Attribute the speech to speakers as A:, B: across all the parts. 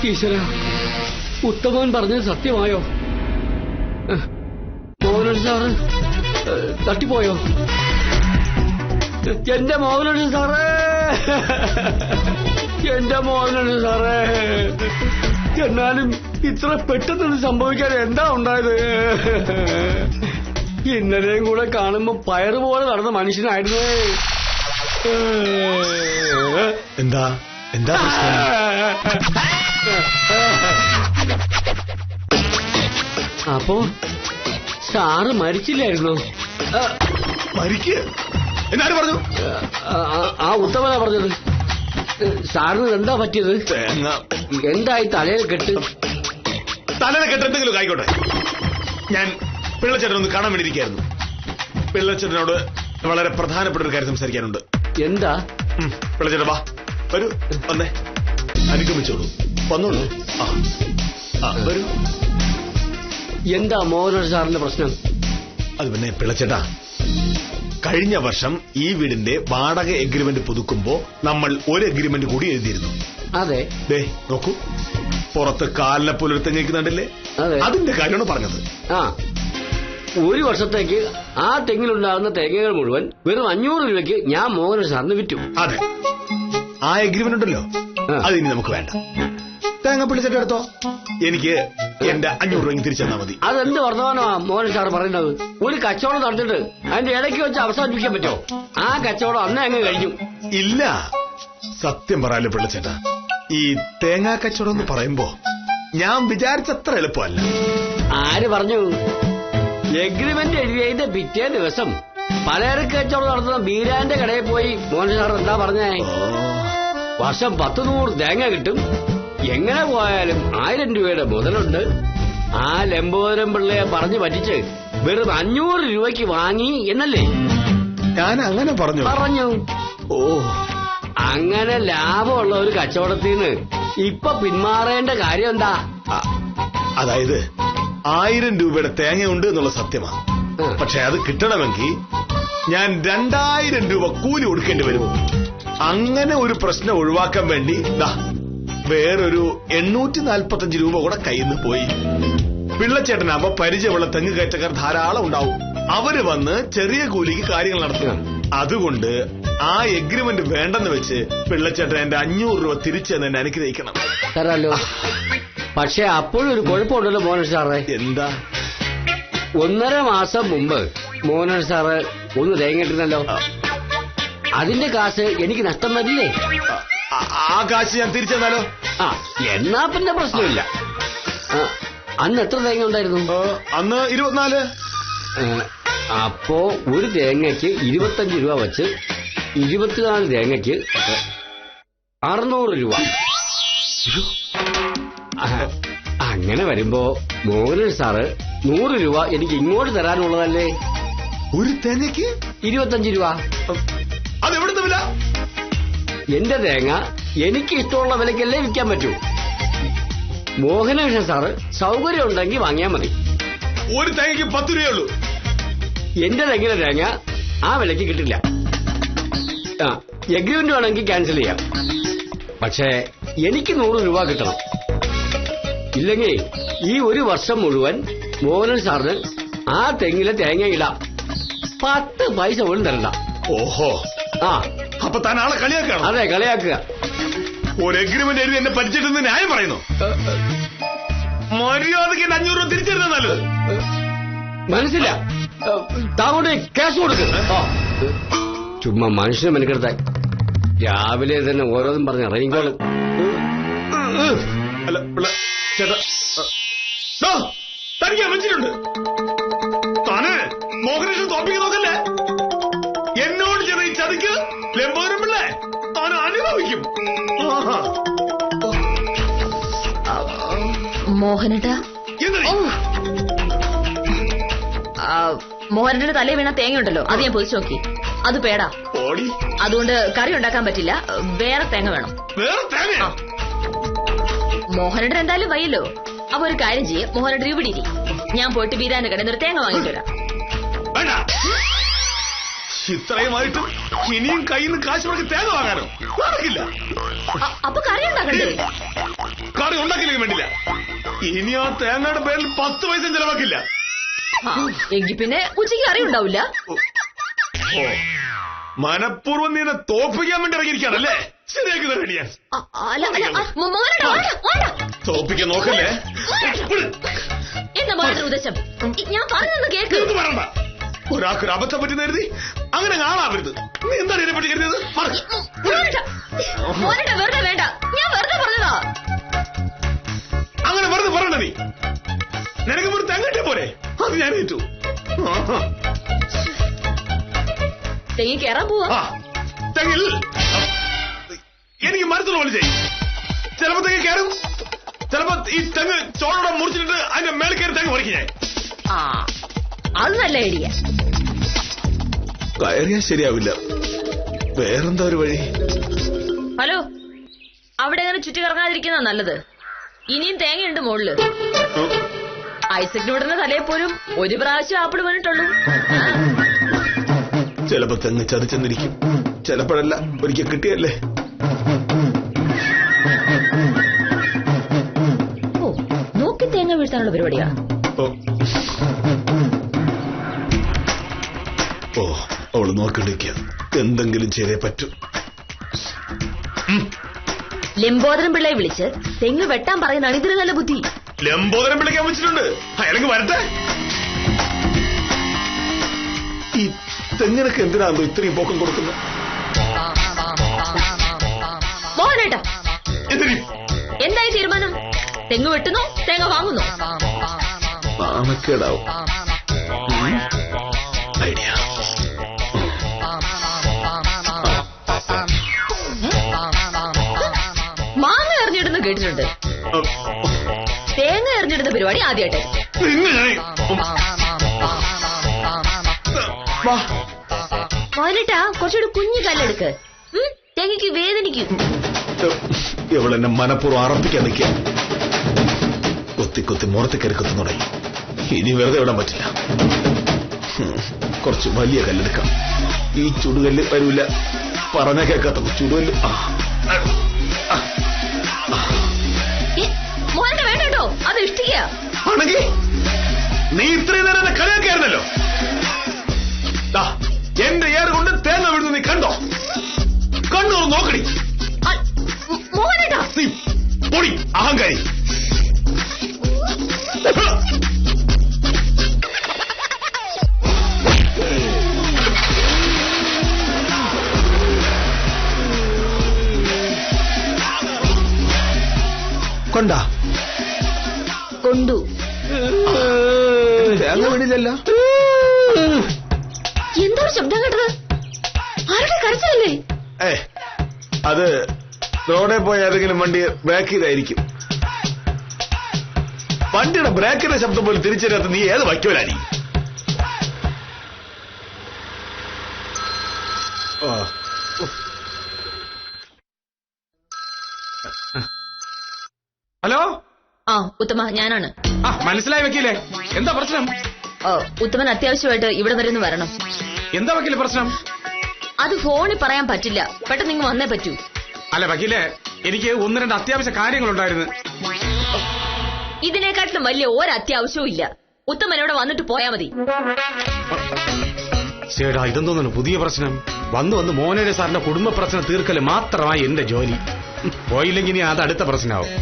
A: ഈശ്വര, ഉത്തമൻ പറഞ്ഞത് സത്യമായോ? മോഹനൻ സാറ് തട്ടിപ്പോയോ? എന്റെ മോഹനൻ സാറേ, എന്റെ മോഹനൻ സാറേ, എന്നാലും ഇത്ര പെട്ടെന്ന് സംഭവിക്കാൻ എന്താ ഉണ്ടായത്? ഇന്നലെയും കൂടെ കാണുമ്പോ പയറുപോലെ നടന്ന മനുഷ്യനായിരുന്നു.
B: എന്താ എന്താ
A: അപ്പോ സാറ് മരിച്ചില്ലായിരുന്നു?
B: മരിക്കുക എന്നാരും പറഞ്ഞു?
A: ആ ഉത്തമനാ പറഞ്ഞത്. സാറിന് എന്താ പറ്റിയത്? എന്തായി തലയിൽ കെട്ട്?
B: തലയിൽ കെട്ട് എന്തെങ്കിലും ആയിക്കോട്ടെ. ഞാൻ പിള്ളച്ചേട്ടനൊന്ന് കാണാൻ വേണ്ടിയിരിക്കായിരുന്നു. പിള്ളച്ചേട്ടനോട് വളരെ പ്രധാനപ്പെട്ട ഒരു കാര്യം സംസാരിക്കാനുണ്ട്.
A: എന്താ?
B: പിള്ളച്ചേട്ടൻ വാ, വരൂ, വന്നേ, അനുഗമിച്ചോളൂ, വന്നോളൂ. വരൂ.
A: എന്താ മോഹനൻ സാറിന്റെ പ്രശ്നം?
B: അത് പിന്നെ പിള്ളച്ചേട്ടാ, കഴിഞ്ഞ വർഷം ഈ വീടിന്റെ വാടക എഗ്രിമെന്റ് പുതുക്കുമ്പോ നമ്മൾ ഒരു എഗ്രിമെന്റ് കൂടി എഴുതിയിരുന്നു.
A: അതെ.
B: ദേ നോക്കൂ, പുറത്ത് കാലിനെ പുലർത്തിങ്ങിക്കുന്നുണ്ടല്ലേ, അതിന്റെ കാര്യമാണ് പറഞ്ഞത്.
A: ഒരു വർഷത്തേക്ക് ആ തെങ്ങിലുണ്ടാകുന്ന തേങ്ങകൾ മുഴുവൻ വെറും 500 രൂപയ്ക്ക് ഞാൻ മോഹനൻ സാറിന് വിറ്റു.
B: അതെ, ആ എഗ്രിമെന്റ് ഉണ്ടല്ലോ, അതിനി നമുക്ക് വേണ്ട. തേങ്ങ പിടിച്ചിട്ട് എടുത്തോ, എനിക്ക് എന്റെ 500 രൂപ തിരിച്ചു തന്നാ മതി.
A: അതെന്ത് വർത്തമാനമാ മോഹനൻ സാർ പറയുന്നത്? ഒരു കച്ചവടം നടത്തിട്ട് അതിന്റെ ഇടയ്ക്ക് വെച്ച് അവസാനിപ്പിക്കാൻ പറ്റോ? ആ കച്ചവടം അന്നേ അങ്ങ് കഴിഞ്ഞു.
B: ഇല്ല, സത്യം പറയാലോ പിള്ളച്ചേട്ടാ, ഈ തേങ്ങാ കച്ചവടം എന്ന് പറയുമ്പോ ഞാൻ വിചാരിച്ചത്ര എളുപ്പമല്ല.
A: ആര് പറഞ്ഞു? എഗ്രിമെന്റ് എഴുതിയതിന്റെ പിറ്റേ ദിവസം പലചരക്ക് കച്ചവടം നടത്തുന്ന ബീരാന്റെ കടയിൽ പോയി മോഹനൻ സാർ എന്താ പറഞ്ഞേ? വർഷം 100 തേങ്ങ കിട്ടും, എങ്ങനെ പോയാലും 1000 രൂപയുടെ മുതലുണ്ട്. ആ ലംബോദരം പിള്ളയെ പറഞ്ഞു പറ്റിച്ച് വെറും 500 രൂപയ്ക്ക് വാങ്ങി എന്നല്ലേ
B: ഞാൻ അങ്ങനെ പറഞ്ഞു?
A: ഓ, അങ്ങനെ ലാഭമുള്ള ഒരു കച്ചവടത്തിൽ നിന്ന് ഇപ്പൊ പിന്മാറേണ്ട കാര്യം എന്താ?
B: അതായത് 1000 രൂപയുടെ തേങ്ങയുണ്ട് എന്നുള്ള സത്യമാണ്. പക്ഷെ അത് കിട്ടണമെങ്കിൽ ഞാൻ 2000 രൂപ കൂലി കൊടുക്കേണ്ടി വരും. അങ്ങനെ ഒരു പ്രശ്നം ഒഴിവാക്കാൻ വേണ്ടി വേറൊരു 845 രൂപ കൂടെ കയ്യിൽ നിന്ന് പോയി. പിള്ളച്ചേട്ടനാകുമ്പോ പരിചയമുള്ള തെങ്ങ് കയറ്റക്കാർ ധാരാളം ഉണ്ടാവും. അവര് വന്ന് ചെറിയ കൂലിക്ക് കാര്യങ്ങൾ നടത്തുക. അതുകൊണ്ട് ആ എഗ്രിമെന്റ് വേണ്ടെന്ന് വെച്ച് പിള്ളച്ചേട്ടൻ എന്റെ 500 രൂപ തിരിച്ചു തന്നെ അനുഗ്രഹിക്കണം.
A: തരാലോ. പക്ഷെ അപ്പോഴൊരു കുഴപ്പമുണ്ടല്ലോ മോഹനൻ സാറേ.
B: എന്താ?
A: 1.5 മാസം മുമ്പ് മോഹനൻ സാറ് ഒന്ന് തേങ്ങിട്ടിരുന്നല്ലോ. അതിന്റെ കാശ് എനിക്ക് നഷ്ടം വരില്ലേ?
B: ആ കാശ് ഞാൻ തിരിച്ചു തന്നാലോ?
A: എന്നാ പിന്നെ പ്രശ്നമില്ല. അന്ന് എത്ര തേങ്ങ ഉണ്ടായിരുന്നു?
B: അന്ന് 24.
A: അപ്പോ ഒരു തേങ്ങയ്ക്ക് 25 രൂപ വെച്ച് 24 തേങ്ങയ്ക്ക് 600 രൂപ. അങ്ങനെ വരുമ്പോ മോഹനൻ സാറ് 100 രൂപ എനിക്ക് ഇങ്ങോട്ട് തരാനുള്ളതല്ലേ?
B: ഒരു തേങ്ങയ്ക്ക്
A: 25 രൂപ.
B: അതെവിടുത്തെ വില?
A: എന്റെ തേങ്ങ എനിക്ക് ഇഷ്ടമുള്ള വിലക്കല്ലേ വിൽക്കാൻ പറ്റൂ. മോഹനകൃഷ്ണൻ സാറ് സൗകര്യം ഉണ്ടെങ്കിൽ വാങ്ങിയാൽ മതി.
B: ഒരു തേങ്ങയ്ക്ക് 10 രൂപയുള്ളൂ.
A: എന്റെ തെങ്ങിലെ തേങ്ങ ആ വിലക്ക് കിട്ടില്ല. എഗ്രിമെന്റ് വേണമെങ്കിൽ ക്യാൻസൽ ചെയ്യാം. പക്ഷേ എനിക്ക് 100 രൂപ കിട്ടണം. ഇല്ലെങ്കിൽ ഈ ഒരു വർഷം മുഴുവൻ മോഹനൻ സാറിന് ആ തെങ്ങിലെ തേങ്ങ ഇടാം. 10 പൈസ പോലും തരണ്ട.
B: ഓഹോ, അപ്പൊ താൻ ആളെ കളിയാക്കണം?
A: അതെ, കളിയാക്കുക.
B: ഒരു എഗ്രിമെന്റ് എഴുതി എന്നെ പരിചയപ്പെടുന്ന ന്യായം പറയുന്നു. മര്യാദയ്ക്ക് 500 രൂപ തിരിച്ചെടുത്താൽ നല്ലത്.
A: മനസ്സില്ല, താങ്കളുടെ കേസ് കൊടുക്കുക. ചുമ്മാ മനുഷ്യനെ മെനക്കെടുത്താൻ രാവിലെ തന്നെ ഓരോന്നും പറഞ്ഞ് ഇറങ്ങിക്കോളും.
B: അല്ല ചേട്ടാ, തനിക്ക് വെച്ചിട്ടുണ്ട്. താന് മോഹനകൃഷ്ണൻ തോപ്പിക്ക് നോക്കല്ലേ? എന്നോട് ചെറിയ ചതിക്ക് ലംബോദരം പിള്ളേ താൻ അനുഭവിക്കും.
C: മോഹനേട്ടാ, മോഹനന്റെ തലയിൽ വീണ തേങ്ങ ഉണ്ടല്ലോ, അത് ഞാൻ പൊതിച്ചു നോക്കി. അത് പേടാ. അതുകൊണ്ട് കറി ഉണ്ടാക്കാൻ പറ്റില്ല. വേറെ തേങ്ങ വേണം. മോഹനേട്ടൻ എന്തായാലും വയ്യല്ലോ. അപ്പൊ ഒരു കാര്യം ചെയ്യേ, മോഹനേട്ടൻ ഇവിടെ ഇരി. ഞാൻ പോയിട്ട് ബീരാന്റെ കടയിൽ ഒരു തേങ്ങ വാങ്ങിട്ട് വരാം.
B: ഇത്രയുമായിട്ടും ഇനിയും കയ്യിൽ നിന്ന് കാശ് മുടക്കി തേങ്ങ വാങ്ങാനോ? നടക്കില്ല.
C: ഉണ്ടാക്കണ്ടേ?
B: കറി ഉണ്ടാക്കില്ലെങ്കിൽ വേണ്ടില്ല. ഇനി ആ തേങ്ങയുടെ പേരിൽ 10 പൈസയും ചെലവാക്കില്ല.
C: എങ്കിൽ പിന്നെ ഉച്ചയ്ക്ക് കറി ഉണ്ടാവില്ല.
B: മനഃപൂർവ്വം നീ എന്നെ തോപ്പിക്കാൻ വേണ്ടി ഇറങ്ങിയിരിക്കാണല്ലേ? ശരിയാക്കി തരണിയാ. തോപ്പിക്കാൻ നോക്കല്ലേ?
C: എന്താ മോനെ ഉദ്ദേശം? ഞാൻ പറഞ്ഞൊന്ന് കേക്ക്.
B: പറയണ്ട. ഒരാൾക്കൊരു അബദ്ധം പറ്റി കരുതി അങ്ങനെ കാണാവരുത്. നീ എന്താണ് ഇതിനെ പറ്റി കരുതിയത്?
C: വെറുതെ വേണ്ട, ഞാൻ വെറുതെ പറഞ്ഞതാ.
B: അങ്ങനെ വെറുതെ പറയണ്ട. നീ നിനക്ക് ഒരു തെങ്ങിട്ടേ പോരെ? അത് ഞാൻ ഏറ്റു.
C: തെങ്ങി കയറാൻ പോവാ.
B: തെങ്ങിൽ എനിക്ക് മരത്തുള്ള പോലെ ചെയ്യും. ചിലപ്പോ തെങ്ങ് കയറും, ചിലപ്പോ ഈ തെങ്ങ് ചോളോടെ മുറിച്ചിട്ട് അതിന്റെ മേൽ കയറി തെങ്ങ് പറിക്കും ഞാൻ.
C: അത് നല്ല ഐഡിയ.
B: കയറിയാ ശരിയാവില്ല. വേറെന്താ ഒരു വഴി?
C: ഹലോ, അവിടെ അങ്ങനെ ചുറ്റി കറങ്ങാതിരിക്കുന്ന നല്ലത്. ഇനിയും തേങ്ങയുണ്ട് മുകളില്. ഐസക് ന്യൂട്ടന്റെ തലയിൽ പോലും ഒരു പ്രാവശ്യം ആപ്പിൾ വീണിട്ടുള്ളൂ.
B: ചിലപ്പോ തെങ്ങ് ചതിച്ചെന്നിരിക്കും, ചിലപ്പോഴല്ല. ഒരിക്കൽ കിട്ടിയല്ലേ.
C: ഓ, നോക്കി തേങ്ങ വീഴ്ത്താനുള്ള പരിപാടിയാ.
B: ഓ, അവള് നോക്കണ്ടിരിക്കുക. എന്തെങ്കിലും ചെയ്തേ പറ്റൂ.
C: ലംബോദരൻ പിള്ളയെ വിളിച്ച് തെങ്ങ് വെട്ടാൻ പറയുന്നതാണ് ഇതിന് നല്ല ബുദ്ധി.
B: ലംബോദരൻ വിളിക്കാൻ വെച്ചിട്ടുണ്ട്. അയാൾക്ക് വരട്ടെ. ഈ തെങ്ങിനൊക്കെ എന്തിനാണോ ഇത്രയും പോക്കം കൊടുക്കുന്നത്?
C: മോഹനേട്ടാ, എന്തായി തീരുമാനം? തെങ്ങ് വെട്ടുന്നു, തേങ്ങ വാങ്ങുന്നു?
B: നാണക്കേടാവും. ഐഡിയ.
C: മാങ്ങ എറിഞ്ഞിടുന്ന കേട്ടിട്ടുണ്ട്. തേങ്ങ എറിഞ്ഞിടുന്ന പരിപാടി ആദ്യമായിട്ട്. മോഹനേട്ടാ, കുറച്ചുകൂടി കുഞ്ഞു കല്ലെടുക്ക്. തേങ്ങയ്ക്ക് വേദനിക്കും.
B: ഇവളെന്നെ മനഃപൂർവ്വം അറപ്പിക്കാൻ നിൽക്കുക. കൊത്തി കൊത്തി മുറത്ത് കയറി കൊത്തി തുടങ്ങി. ഇനി വെറുതെ വിടാൻ പറ്റില്ല. കുറച്ച് വലിയ കല്ലെടുക്കാം. ഈ ചുടുകല്ല് വരൂല. പറഞ്ഞ കേൾക്കാത്ത ചുടുകല്ല്.
C: മോഹനെ വേണ്ട കേട്ടോ, അത് ഇഷ്ടിക്ക
B: ആണെങ്കിൽ നീ ഇത്രയും നേരം എന്നെ കളിയാക്കിയായിരുന്നല്ലോ. എന്റെ ഏറ് കൊണ്ട് തേങ്ങ വിടുന്നു. നീ കണ്ടോ? കണ്ണൂർ നോക്കടി.
C: മോഹനേട്ടാ,
B: നീ പൊടി അഹങ്കാരി. കൊണ്ടാ
C: കൊണ്ടു.
B: തേങ്ങ വീണില്ലല്ലോ.
C: എന്തോ ശബ്ദം കേട്ടത്? ആരുടെ കരച്ചിലല്ലേ?
B: അത് റോഡിൽ പോയ ഏതെങ്കിലും വണ്ടി ബ്രേക്ക് ചെയ്തായിരിക്കും. വണ്ടിയുടെ ബ്രേക്കിന്റെ ശബ്ദം പോലും തിരിച്ചറിയാത്ത നീ ഏത് വയ്ക്കോലാണീ?
D: ഹലോ.
C: ആ, ഉത്തമ, ഞാനാണ്.
D: മനസ്സിലായി വക്കീലേ, എന്താ പ്രശ്നം?
C: ഉത്തമൻ അത്യാവശ്യമായിട്ട് ഇവിടെ വരെ ഒന്ന് വരണം.
D: എന്താ വക്കീലെ പ്രശ്നം?
C: അത് ഫോണിൽ പറയാൻ പറ്റില്ല. പെട്ടെന്ന് നിങ്ങൾ വന്നേ പറ്റൂ.
D: അല്ല വക്കീലെ, എനിക്ക് 1-2 അത്യാവശ്യ കാര്യങ്ങളുണ്ടായിരുന്നു.
C: ഇതിനെക്കാട്ടിലും വലിയ ഒരത്യാവശ്യവും ഇല്ല. ഉത്തമൻ ഇവിടെ വന്നിട്ട് പോയാ മതി.
D: ചേടാ, ഇതെന്തോന്നാണ് പുതിയ പ്രശ്നം? വന്ന് മോനയുടെ സാറിന്റെ കുടുംബ പ്രശ്നം തീർക്കല് മാത്രമായി എന്റെ ജോലി. പോയില്ലെങ്കിൽ ഇനി അത് അടുത്ത പ്രശ്നമാവും.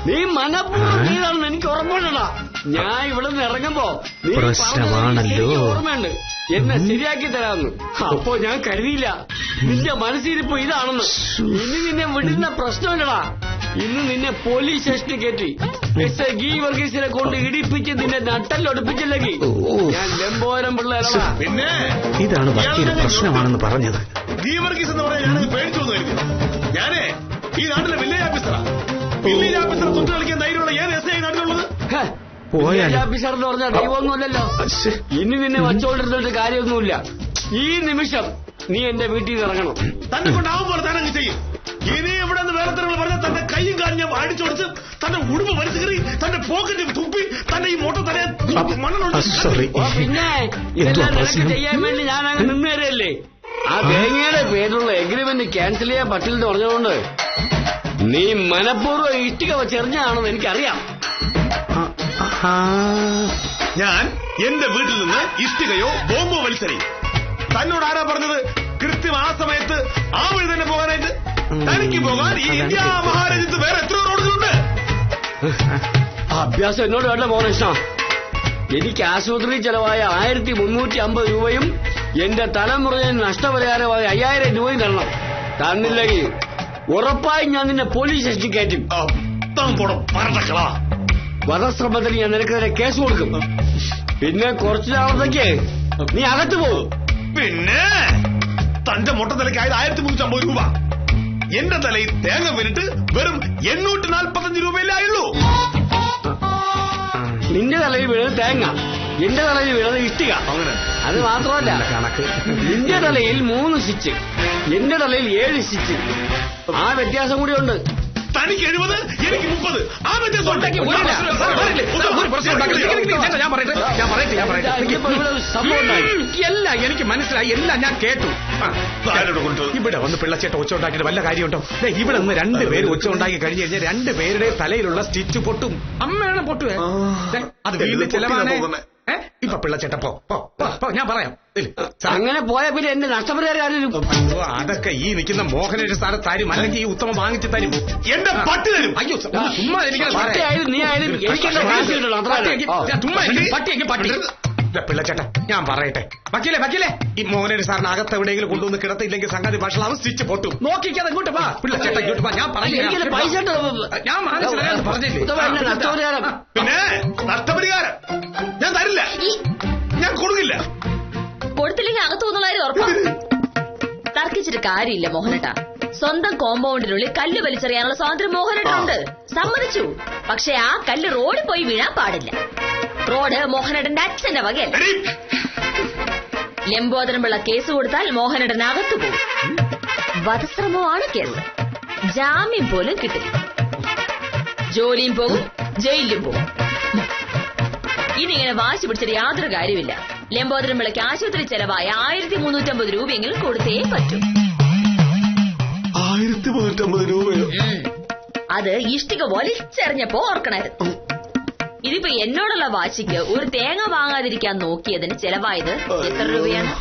A: നീ മനഃപൂർവ്വം നീതാണെന്ന് എനിക്ക് ഓർമ്മയുണ്ടടാ. ഞാൻ ഇവിടെ നിന്ന് ഇറങ്ങുമ്പോ
D: പ്രശ്നമാണല്ലോ.
A: ഓർമ്മയുണ്ട്, എന്നെ ശരിയാക്കി തരാമെന്ന്. അപ്പോ ഞാൻ കരുതിയില്ല നിന്റെ മനസ്സിരിപ്പോ ഇതാണെന്ന്. ഇനി നിന്നെ വിടുന്ന പ്രശ്നമില്ലടാ. ഇന്ന് നിന്നെ പോലീസ് സ്റ്റേഷനിൽ കയറ്റി ഗീ വർഗീസിനെ കൊണ്ട് ഇടിപ്പിച്ച് നിന്നെ നട്ടല്ലൊടിപ്പിച്ചില്ലെങ്കിൽ ഞാൻ ലംബോരം പിള്ളേരടാ.
B: പിന്നെ
D: ഇതാണ് വക്കീൽ പ്രശ്നമാണെന്ന് പറഞ്ഞത്.
B: ഗീ വർഗീസ് എന്ന് പറയാൻ ഞാനത് പേടിച്ചു കരുതി. ഞാനേ ഈ നാട്ടിലെ വില്ലേജ് ഓഫീസറാ. വില്ലേജ് ഓഫീസറെ തൊട്ട് കളിക്കാൻ ധൈര്യമുള്ള ഏത് എസ് ഐ നാട്ടിലുള്ളത്?
A: ഓഫീസർ എന്ന് പറഞ്ഞാൽ ദൈവമൊന്നുമല്ലല്ലോ. ഇനി നിന്നെ വച്ചോണ്ടിരുന്നിട്ട് കാര്യമൊന്നുമില്ല. ഈ നിമിഷം നീ എന്റെ വീട്ടിൽ നിന്ന് ഇറങ്ങണം.
B: തന്നെ കൊണ്ടാവും പോലെ താനങ്ങ് ചെയ്യും. ഇനി ഇവിടെ നിന്ന് വേറെ പറഞ്ഞാൽ അടിച്ചോടിച്ച് തന്റെ ഉടുപ്പ് വലിച്ചു കയറി തന്റെ പോക്കറ്റിൽ തുപ്പി തന്റെ ഈ മോട്ട തന്നെ
D: സോറി.
A: പിന്നെ ഇതെല്ലാം നിനക്ക് ചെയ്യാൻ വേണ്ടി ഞാൻ അങ്ങ് നിന്നേരല്ലേ. ആ തേങ്ങയുടെ പേരിലുള്ള എഗ്രിമെന്റ് ക്യാൻസൽ ചെയ്യാൻ പറ്റില്ലെന്ന് പറഞ്ഞതുകൊണ്ട് നീ മനഃപൂർവ്വം ഇഷ്ടിക വെച്ചെറിഞ്ഞാണെന്ന് എനിക്കറിയാം.
B: ഞാൻ എന്റെ വീട്ടിൽ നിന്ന് ഇഷ്ടികയോ ബോംബോ വലിച്ചെറിയും. തന്നോട് ആരാ പറഞ്ഞത് കൃത്യം ആ സമയത്ത് ആ വഴി തന്നെ പോകാനായിട്ട്? തനിക്ക് പോകാൻ ഈ ഇന്ത്യ മഹാരാജ്യത്ത് വേറെ എത്ര റോഡുകളുണ്ട്?
A: അഭ്യാസം എന്നോട് വേണ്ട മോനേഷ. എനിക്ക് ആശുപത്രി ചെലവായ 1350 രൂപയും എന്റെ തലമുറയിൽ നഷ്ടപരിഹാരമായ 5000 രൂപയും തരണം. തന്നില്ലെങ്കിൽ ഉറപ്പായും ഞാൻ നിന്നെ പോലീസ് സ്റ്റേഷനിൽ കയറ്റും. വധശ്രമത്തിന് ഞാൻ നിനക്കെതിരെ കേസ് കൊടുക്കും. പിന്നെ കുറച്ചു നാളത്തേക്ക് നീ അകത്ത് പോകും.
B: പിന്നെ തന്റെ മൊട്ട തലയ്ക്കായത് 1350 രൂപ. എന്റെ തലയിൽ തേങ്ങ വീണിട്ട് വെറും 845 രൂപയല്ലേ ആയുള്ളൂ.
A: നിന്റെ തലയിൽ വീണത് തേങ്ങ, എന്റെ തലയിൽ വീണത് ഇഷ്ടിക. അത് മാത്രമല്ല, നിന്റെ തലയിൽ 3 സ്റ്റിച്ച്, എന്റെ തലയിൽ 7 സ്റ്റിച്ച്. ആ വ്യത്യാസം കൂടിയുണ്ട്.
B: തനിക്ക് 70, എനിക്ക് 30. ആ വ്യത്യാസം
D: എല്ലാം എനിക്ക് മനസ്സിലായി, എല്ലാം ഞാൻ കേട്ടു. ഇവിടെ വന്ന് പിള്ളച്ചേട്ട ഒച്ച ഉണ്ടാക്കിയിട്ട് വല്ല കാര്യമുണ്ടോ? ഇവിടെ നിന്ന് 2 പേര് ഒച്ച ഉണ്ടാക്കി കഴിഞ്ഞു കഴിഞ്ഞാൽ 2 പേരുടെ തലയിലുള്ള സ്റ്റിച്ച് പൊട്ടും. അമ്മയാണ് പൊട്ടുവേ. അത് വീണ്ടും ചെലവാണ്. ഇപ്പൊ പിള്ളച്ചേട്ട പോ, ഞാൻ പറയാം.
A: അങ്ങനെ പോയ പിന്നെ എന്റെ നഷ്ടപരിഹാരം ആരും.
D: അതൊക്കെ ഈ നിൽക്കുന്ന മോഹനന്റെ സ്ഥാനത്ത് തരും, അല്ലെങ്കിൽ ഈ ഉത്തമം വാങ്ങിച്ചു തരും.
B: എന്റെ പട്ടി തരും.
D: അയ്യോ ചുമ്മാ
A: നീ ആയാലും എനിക്കെന്റെ കാശ് കിട്ടണം.
D: പട്ടി പിള്ളച്ചേട്ട ഞാൻ പറയട്ടെ. വക്കീലേ ഈ മോഹനന്റെ സാറിന് അകത്ത് എവിടെയെങ്കിലും കൊണ്ടുവന്ന് കിടത്തില്ലെങ്കിൽ സംഗതി ഭക്ഷണം സ്റ്റിച്ച് പൊട്ടും. നോക്കിക്കാതെ ഇങ്ങോട്ട് വാ പിള്ളച്ചേട്ട, ഇങ്ങോട്ട് വാ. ഞാൻ
A: എനിക്ക് പൈസ
D: ഞാൻ മനസ്സിലായെന്ന് പറഞ്ഞില്ലേ.
A: നഷ്ടപരിഹാരം.
B: പിന്നെ നഷ്ടപരിഹാരം ഞാൻ തരില്ല, ഞാൻ കൊടുക്കില്ല.
C: കൊടുത്തില്ലെങ്കിൽ അകത്തു നിന്നുള്ള കാര്യം ഉറപ്പാണ്. തർക്കിച്ചിട്ട് കാര്യമില്ല മോഹനേട്ടാ. സ്വന്തം കോമ്പൗണ്ടിനുള്ളിൽ കല്ല് വലിച്ചെറിയാനുള്ള സ്വാതന്ത്ര്യം മോഹനേട്ടനുണ്ട്, സമ്മതിച്ചു. പക്ഷെ ആ കല്ല് റോഡിൽ പോയി വീഴാൻ പാടില്ല. റോഡ് മോഹനേട്ടന്റെ അച്ഛന്റെ വകയല്ല. ലംബോദരമുള്ള കേസ് കൊടുത്താൽ മോഹനേട്ടനകത്തു പോകും. വധശ്രമമാണ് കേസ്. ജാമ്യം പോലും കിട്ടില്ല. ജോലിയും പോകും, ജയിലിലും പോകും. ഇനി ഇങ്ങനെ വാശി പിടിച്ചിട്ട് യാതൊരു കാര്യമില്ല. ലംബോദരം വിളക്ക് ആശുപത്രി ചെലവായ 1350 രൂപയെങ്കിലും കൊടുത്തേ പറ്റൂ.
B: 1350 രൂപയോ?
C: അത് ഇഷ്ടിക വലിച്ചെറിഞ്ഞപ്പോ ഓർക്കണായിരുന്നു. ഇതിപ്പോ എന്നോടുള്ള വാശിക്ക് ഒരു തേങ്ങ വാങ്ങാതിരിക്കാൻ നോക്കിയതിന് ചെലവായത് എത്ര രൂപയാണ്?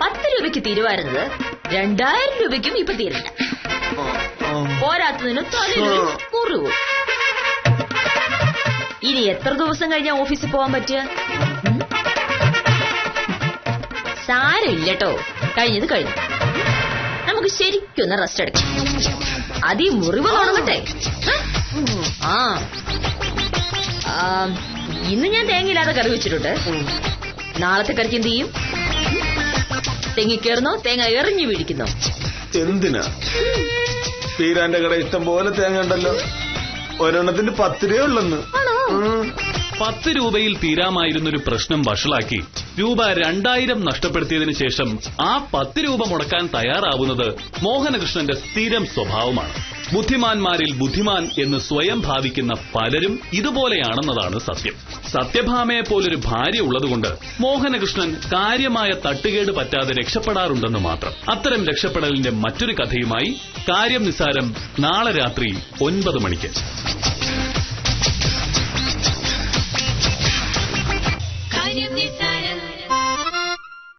C: 10 രൂപയ്ക്ക് തീരുമായിരുന്നത് 2000 രൂപയ്ക്കും ഇപ്പൊ തീരില്ല. പോരാത്തതിന് തലയിൽ മുറിവ്. ഇനി എത്ര ദിവസം കഴിഞ്ഞാ ഓഫീസിൽ പോവാൻ പറ്റുക? സാരമില്ലട്ടോ, കഴിഞ്ഞത് കഴിഞ്ഞു. നമുക്ക് ശരിക്കൊന്ന് റെസ്റ്റ് എടുക്കാം. അതീ മുറിവ് ഉണങ്ങട്ടെ. ഇന്ന് ഞാൻ തേങ്ങയില്ലാതെ കറി വെച്ചിട്ടുണ്ട്. നാളത്തെ കറിക്ക് എന്ത് ചെയ്യും? തെങ്ങിക്കേറുന്നോ തേങ്ങ എറിഞ്ഞു വീടിക്കുന്നോ?
B: എന്തിനാ? പീരാന്റെ കട ഇഷ്ടം പോലെ തേങ്ങ ഉണ്ടല്ലോ. ഒരെണ്ണത്തിന് 10 രൂപ ഉള്ളെന്ന്.
E: 10 രൂപയിൽ തീരാമായിരുന്നൊരു പ്രശ്നം വഷളാക്കി രൂപ 2000 നഷ്ടപ്പെടുത്തിയതിനു ശേഷം ആ 10 രൂപ മുടക്കാൻ തയ്യാറാവുന്നത് മോഹനകൃഷ്ണന്റെ സ്ഥിരം സ്വഭാവമാണ്. ബുദ്ധിമാന്മാരിൽ ബുദ്ധിമാൻ എന്ന് സ്വയം ഭാവിക്കുന്ന പലരും ഇതുപോലെയാണെന്നതാണ് സത്യം. സത്യഭാമയെ പോലൊരു ഭാര്യ ഉള്ളതുകൊണ്ട് മോഹനകൃഷ്ണൻ കാര്യമായ തട്ടുകേട് പറ്റാതെ രക്ഷപ്പെടാറുണ്ടെന്ന് മാത്രം. അത്തരം രക്ഷപ്പെടലിന്റെ മറ്റൊരു കഥയുമായി കാര്യം നിസ്സാരം നാളെ രാത്രി 9 മണിക്ക്.